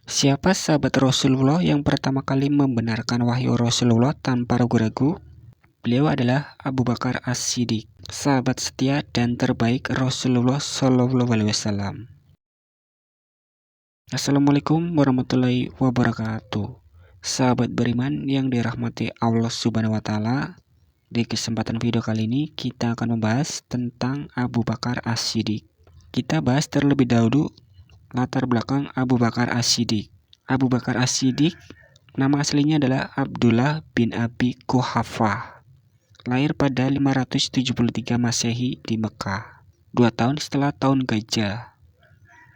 Siapa sahabat Rasulullah yang pertama kali membenarkan wahyu Rasulullah tanpa ragu-ragu? Beliau adalah Abu Bakar As-Siddiq, sahabat setia dan terbaik Rasulullah Shallallahu Alaihi Wasallam. Assalamualaikum warahmatullahi wabarakatuh. Sahabat beriman yang dirahmati Allah Subhanahu wa Ta'ala, di kesempatan video kali ini kita akan membahas tentang Abu Bakar As-Siddiq. Kita bahas terlebih dahulu latar belakang Abu Bakar As-Siddiq. Abu Bakar As-Siddiq, nama aslinya adalah Abdullah bin Abi Quhafah. Lahir pada 573 Masehi di Mekah, 2 tahun setelah tahun gajah.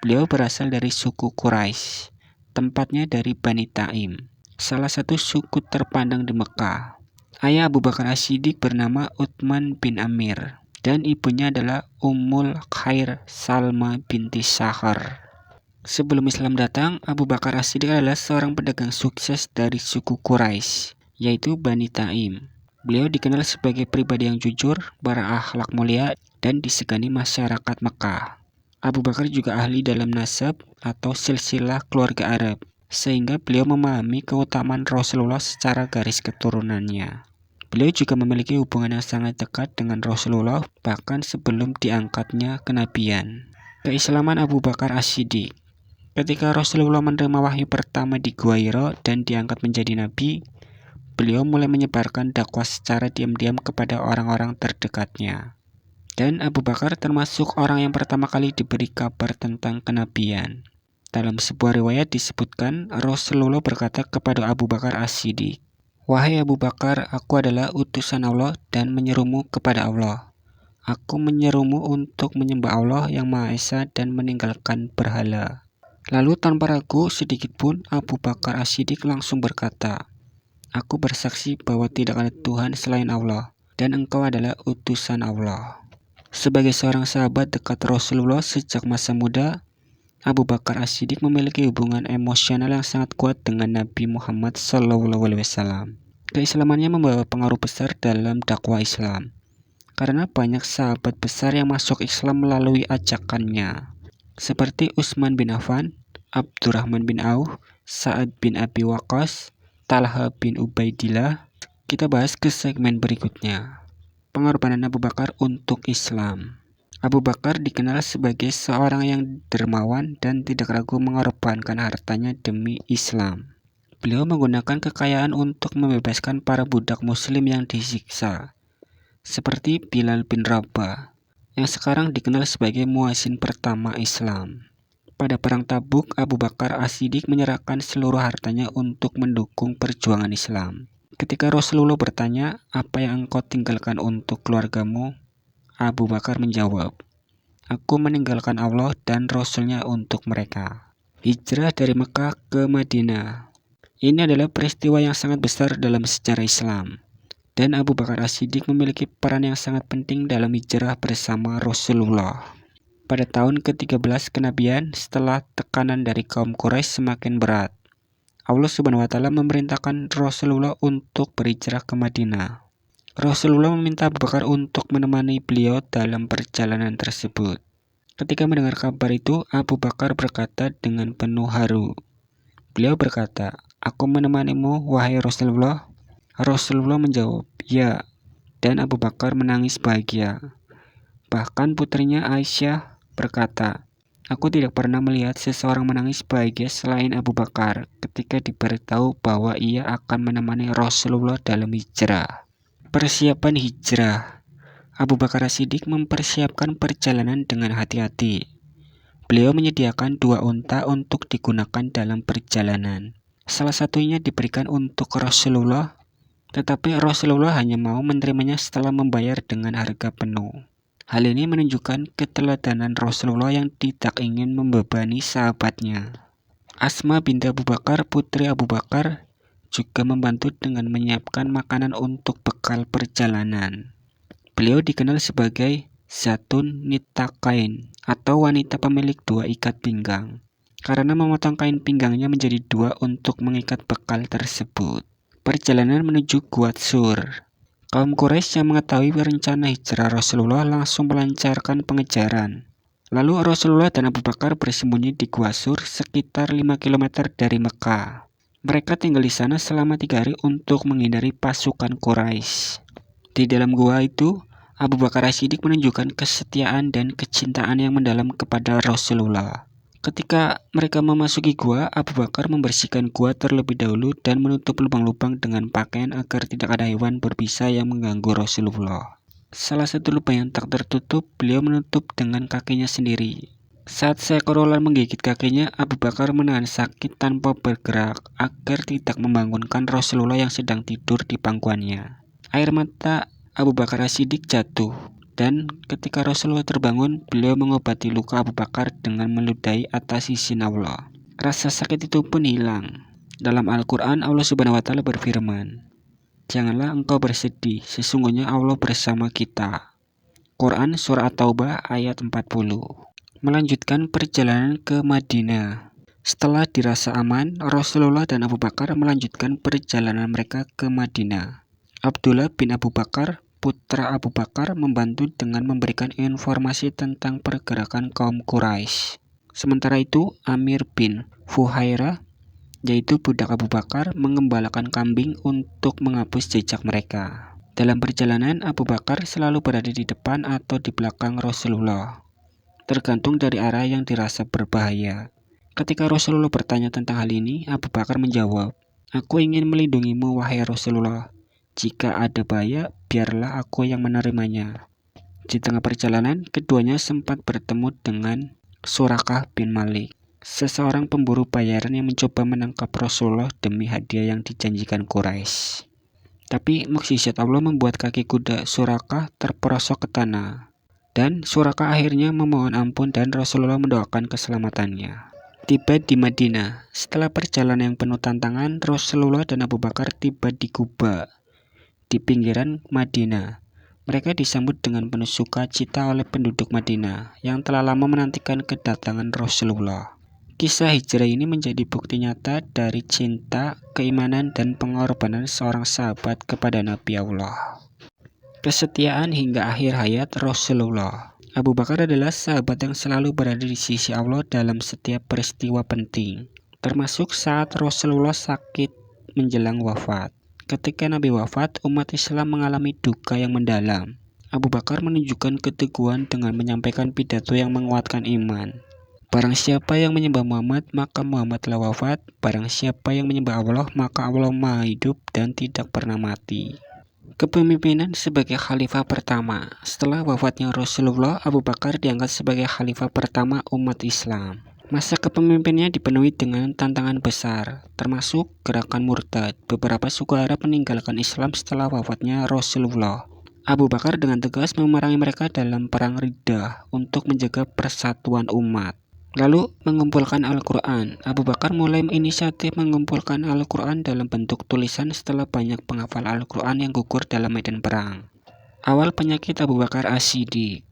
Beliau berasal dari suku Quraisy, tempatnya dari Bani Taim, salah satu suku terpandang di Mekah. Ayah Abu Bakar As-Siddiq bernama Uthman bin Amir, dan ibunya adalah Ummul Khair Salma binti Sahar. Sebelum Islam datang, Abu Bakar As-Siddiq adalah seorang pedagang sukses dari suku Quraisy, yaitu Bani Taim. Beliau dikenal sebagai pribadi yang jujur, berakhlak mulia, dan disegani masyarakat Mekah. Abu Bakar juga ahli dalam nasab atau silsilah keluarga Arab, sehingga beliau memahami keutamaan Rasulullah secara garis keturunannya. Beliau juga memiliki hubungan yang sangat dekat dengan Rasulullah, bahkan sebelum diangkatnya kenabian. Keislaman Abu Bakar As-Siddiq. Ketika Rasulullah menerima wahyu pertama di Gua Hira dan diangkat menjadi nabi, beliau mulai menyebarkan dakwah secara diam-diam kepada orang-orang terdekatnya. Dan Abu Bakar termasuk orang yang pertama kali diberi kabar tentang kenabian. Dalam sebuah riwayat disebutkan, Rasulullah berkata kepada Abu Bakar As-Siddiq, "Wahai Abu Bakar, aku adalah utusan Allah dan menyerumu kepada Allah. Aku menyerumu untuk menyembah Allah yang Maha Esa dan meninggalkan berhala." Lalu tanpa ragu sedikit pun, Abu Bakar As-Siddiq langsung berkata, "Aku bersaksi bahwa tidak ada Tuhan selain Allah, dan engkau adalah utusan Allah." Sebagai seorang sahabat dekat Rasulullah sejak masa muda, Abu Bakar As-Siddiq memiliki hubungan emosional yang sangat kuat dengan Nabi Muhammad SAW. Keislamannya membawa pengaruh besar dalam dakwah Islam, karena banyak sahabat besar yang masuk Islam melalui ajakannya, seperti Utsman bin Affan, Abdurrahman bin Auf, Sa'ad bin Abi Waqqas, Talha bin Ubaidillah. Kita bahas ke segmen berikutnya. Pengorbanan Abu Bakar untuk Islam. Abu Bakar dikenal sebagai seorang yang dermawan dan tidak ragu mengorbankan hartanya demi Islam. Beliau menggunakan kekayaan untuk membebaskan para budak muslim yang disiksa, seperti Bilal bin Rabah, yang sekarang dikenal sebagai muadzin pertama Islam. Pada perang Tabuk, Abu Bakar As-Siddiq menyerahkan seluruh hartanya untuk mendukung perjuangan Islam. Ketika Rasulullah bertanya, "Apa yang engkau tinggalkan untuk keluargamu?" Abu Bakar menjawab, "Aku meninggalkan Allah dan Rasulnya untuk mereka." Hijrah dari Mekah ke Madinah. Ini adalah peristiwa yang sangat besar dalam sejarah Islam, dan Abu Bakar As-Siddiq memiliki peran yang sangat penting dalam hijrah bersama Rasulullah. Pada tahun ke-13 kenabian, setelah tekanan dari kaum Quraisy semakin berat, Allah Subhanahu wa Ta'ala memerintahkan Rasulullah untuk berhijrah ke Madinah. Rasulullah meminta Abu Bakar untuk menemani beliau dalam perjalanan tersebut. Ketika mendengar kabar itu, Abu Bakar berkata dengan penuh haru. Beliau berkata, "Aku menemanimu, wahai Rasulullah." Rasulullah menjawab, "Ya," dan Abu Bakar menangis bahagia. Bahkan putrinya Aisyah berkata, "Aku tidak pernah melihat seseorang menangis bahagia selain Abu Bakar ketika diberitahu bahwa ia akan menemani Rasulullah dalam hijrah." Persiapan hijrah. Abu Bakar As-Siddiq mempersiapkan perjalanan dengan hati-hati. Beliau menyediakan 2 unta untuk digunakan dalam perjalanan. Salah satunya diberikan untuk Rasulullah, tetapi Rasulullah hanya mau menerimanya setelah membayar dengan harga penuh. Hal ini menunjukkan keteladanan Rasulullah yang tidak ingin membebani sahabatnya. Asma binti Abu Bakar, putri Abu Bakar, juga membantu dengan menyiapkan makanan untuk bekal perjalanan. Beliau dikenal sebagai Zatun Nitaqain atau wanita pemilik 2 ikat pinggang, karena memotong kain pinggangnya menjadi 2 untuk mengikat bekal tersebut. Perjalanan menuju Gua Tsur. Kaum Quraisy yang mengetahui rencana hijrah Rasulullah langsung melancarkan pengejaran. Lalu Rasulullah dan Abu Bakar bersembunyi di Gua Sur sekitar 5 km dari Mekah. Mereka tinggal di sana selama 3 hari untuk menghindari pasukan Quraisy. Di dalam gua itu, Abu Bakar As-Siddiq menunjukkan kesetiaan dan kecintaan yang mendalam kepada Rasulullah. Ketika mereka memasuki gua, Abu Bakar membersihkan gua terlebih dahulu dan menutup lubang-lubang dengan pakaian agar tidak ada hewan berbisa yang mengganggu Rasulullah. Salah satu lubang yang tak tertutup, beliau menutup dengan kakinya sendiri. Saat seekor ular menggigit kakinya, Abu Bakar menahan sakit tanpa bergerak agar tidak membangunkan Rasulullah yang sedang tidur di pangkuannya. Air mata Abu Bakar As-Siddiq jatuh, dan ketika Rasulullah terbangun, beliau mengobati luka Abu Bakar dengan meludahi atas izin Allah. Rasa sakit itu pun hilang. Dalam Al-Quran, Allah Subhanahu wa Ta'ala berfirman, "Janganlah engkau bersedih, sesungguhnya Allah bersama kita." Quran Surah At-Taubah ayat 40. Melanjutkan perjalanan ke Madinah. Setelah dirasa aman, Rasulullah dan Abu Bakar melanjutkan perjalanan mereka ke Madinah. Abdullah bin Abu Bakar, putra Abu Bakar, membantu dengan memberikan informasi tentang pergerakan kaum Quraisy. Sementara itu, Amir bin Fuhairah, yaitu budak Abu Bakar, mengembalakan kambing untuk menghapus jejak mereka. Dalam perjalanan, Abu Bakar selalu berada di depan atau di belakang Rasulullah, tergantung dari arah yang dirasa berbahaya. Ketika Rasulullah bertanya tentang hal ini, Abu Bakar menjawab, "Aku ingin melindungimu, wahai Rasulullah. Jika ada bahaya, biarlah aku yang menerimanya." Di tengah perjalanan, keduanya sempat bertemu dengan Surakah bin Malik, seseorang pemburu bayaran yang mencoba menangkap Rasulullah demi hadiah yang dijanjikan Quraisy. Tapi mukjizat Allah membuat kaki kuda Surakah terperosok ke tanah, dan Surakah akhirnya memohon ampun dan Rasulullah mendoakan keselamatannya. Tiba di Madinah. Setelah perjalanan yang penuh tantangan, Rasulullah dan Abu Bakar tiba di Quba, di pinggiran Madinah. Mereka disambut dengan penuh sukacita oleh penduduk Madinah yang telah lama menantikan kedatangan Rasulullah. Kisah hijrah ini menjadi bukti nyata dari cinta, keimanan, dan pengorbanan seorang sahabat kepada Nabi Allah. Kesetiaan hingga akhir hayat Rasulullah. Abu Bakar adalah sahabat yang selalu berada di sisi Allah dalam setiap peristiwa penting, termasuk saat Rasulullah sakit menjelang wafat. Ketika Nabi wafat, umat Islam mengalami duka yang mendalam. Abu Bakar menunjukkan keteguhan dengan menyampaikan pidato yang menguatkan iman. Barang siapa yang menyembah Muhammad, maka Muhammad telah wafat. Barang siapa yang menyembah Allah, maka Allah maha hidup dan tidak pernah mati. Kepemimpinan sebagai khalifah pertama. Setelah wafatnya Rasulullah, Abu Bakar diangkat sebagai khalifah pertama umat Islam. Masa kepemimpinannya dipenuhi dengan tantangan besar, termasuk gerakan murtad. Beberapa suku Arab meninggalkan Islam setelah wafatnya Rasulullah. Abu Bakar dengan tegas memerangi mereka dalam perang Riddah untuk menjaga persatuan umat. Lalu mengumpulkan Al-Quran. Abu Bakar mulai inisiatif mengumpulkan Al-Quran dalam bentuk tulisan setelah banyak penghafal Al-Quran yang gugur dalam medan perang. Awal penyakit Abu Bakar As-Siddiq.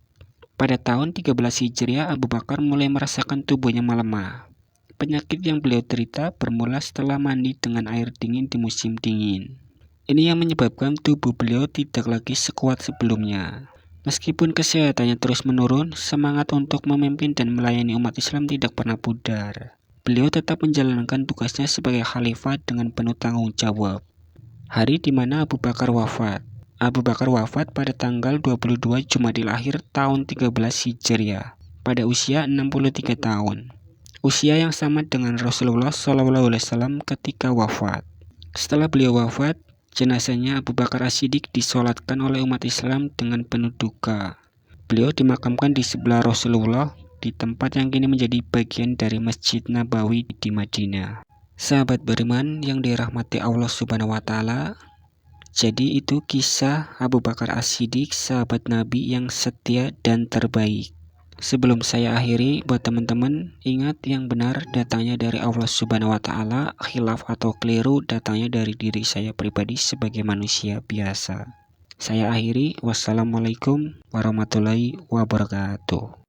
Pada tahun 13 Hijriah, Abu Bakar mulai merasakan tubuhnya melemah. Penyakit yang beliau derita bermula setelah mandi dengan air dingin di musim dingin. Ini yang menyebabkan tubuh beliau tidak lagi sekuat sebelumnya. Meskipun kesehatannya terus menurun, semangat untuk memimpin dan melayani umat Islam tidak pernah pudar. Beliau tetap menjalankan tugasnya sebagai khalifah dengan penuh tanggung jawab. Hari di mana Abu Bakar wafat. Abu Bakar wafat pada tanggal 22 Jumadil Akhir tahun 13 Hijriah pada usia 63 tahun. Usia yang sama dengan Rasulullah SAW ketika wafat. Setelah beliau wafat, jenazahnya Abu Bakar As-Siddiq disolatkan oleh umat Islam dengan penuh duka. Beliau dimakamkan di sebelah Rasulullah di tempat yang kini menjadi bagian dari Masjid Nabawi di Madinah. Sahabat beriman yang dirahmati Allah Subhanahu wa Ta'ala, jadi itu kisah Abu Bakar As-Siddiq, sahabat Nabi yang setia dan terbaik. Sebelum saya akhiri, buat teman-teman, ingat yang benar datangnya dari Allah Subhanahu wa Ta'ala, khilaf atau keliru datangnya dari diri saya pribadi sebagai manusia biasa. Saya akhiri, wassalamualaikum warahmatullahi wabarakatuh.